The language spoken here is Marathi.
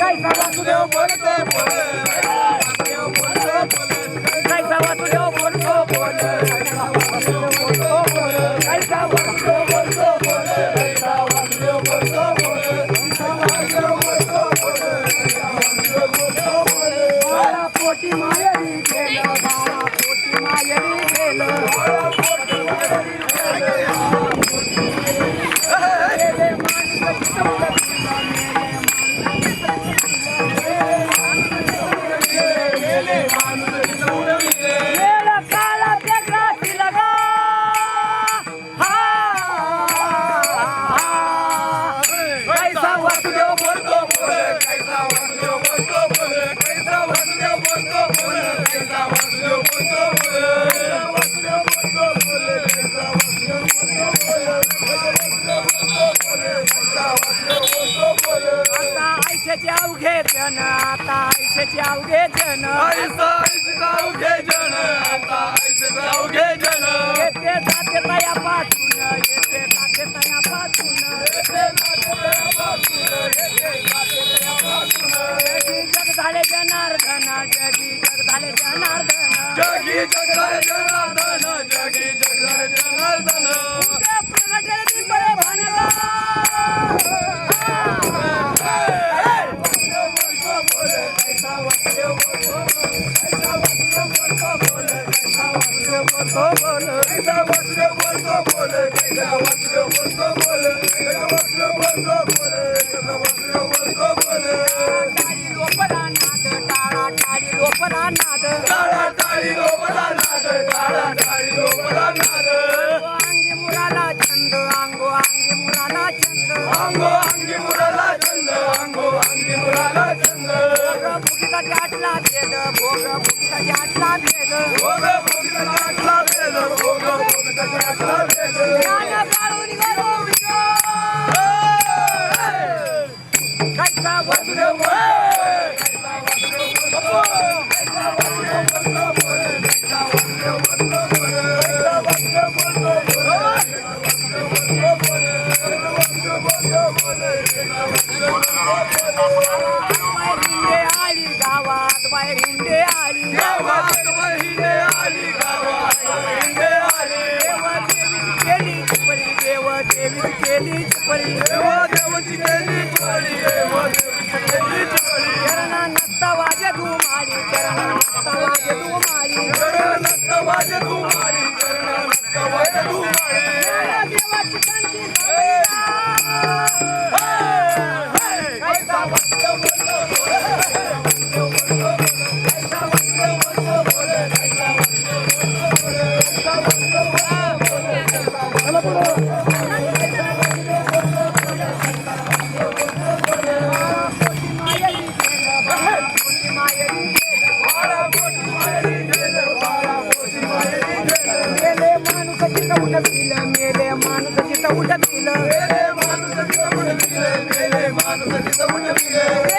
कैसा वासुदेव बोलतो बोल, वासुदेव बोलतो बोल, कैसा वासुदेव बोलतो बोल, कैसा वासुदेव बोलतो बोल, कैसा वासुदेव बोलतो बोल, कैसा वासुदेव बोलतो बोल, कैसा वासुदेव बोलतो बोल, कैसा वासुदेव बोलतो बोल. बाळा पोटी मायरी गेलं, बाळा पोटी मायरी गेलं, बाळा पोटी मायरी अवघे जन, आता आयुष्याचे अवघे जन, आयुष्याचे अवघे जन, आता आयुष्याचे अवघे जन, येते जाते तया पासून, येते जाते तया पासून, येते जाते तया पासून, येते जाते तया पासून. जगी जग झाले जनार्दन, जगी जग झाले जनार्दन, जगी जग झाले जनार्दन, जगी जग झाले जनार्दन. उद्या प्रगटेल पिंपळ भानगा, कैसा वासुदेव बोलतो बोल, कैसा वासुदेव बोलतो बोल, कैसा वासुदेव बोलतो बोल, कैसा वासुदेव बोलतो बोल, कैसा वासुदेव बोलतो बोल, कैसा वासुदेव बोलतो बोल, कैसा वासुदेव बोलतो बोल. टाळी लोपला नाद, टाळा टाळी लोपला नाद, टाळा टाळी लोपला नाद, टाळा टाळी लोपला नाद. अंगी मुराला छंद, अंगो अंगी मुराला छंद, अंगो अंगी मुराला छंद, अंगो अंगी मुराला छंद. भोगीचा जाटला भेद, भोग भोगीचा जाटला भेद, भोग भोगीचा जाटला भेद, भोग भोगीचा जाटला भेद. ज्ञान काढून गोविंद, कैसा वासुदेव बोल, कैसा वासुदेव बोलतो, कैसा वासुदेव बोलतो बोल, कैसा वासुदेव बोलतो बोल, कैसा वासुदेव बोलतो बोल, कैसा वासुदेव बोलतो बोल, कैसा वासुदेव बोलतो बोल, कैसा वासुदेव बोलतो बोल. आली गावात बाहेर हिंडे आली, गावात बाहेर हिंडे आली, गावात बाहेर हिंडे आली. देव देवीची केली चपरी, देव देवीची केली चपरी, देव देवाची केली चपरी, देव देवीची केली चपरी. चरणा नसता वाजे धुमारी, चरणा नसता वाजे धुमारी, चरणा नसता वाजे धुमारी, चरणा नसता वाजे धुमारी. देवाची शांती कैसा वासुदेव बोलतो बोल, मेले माणूस चित्त उठतील, मेले माणूस चित्त उठतील, मेले माणूस चित्त उठतील.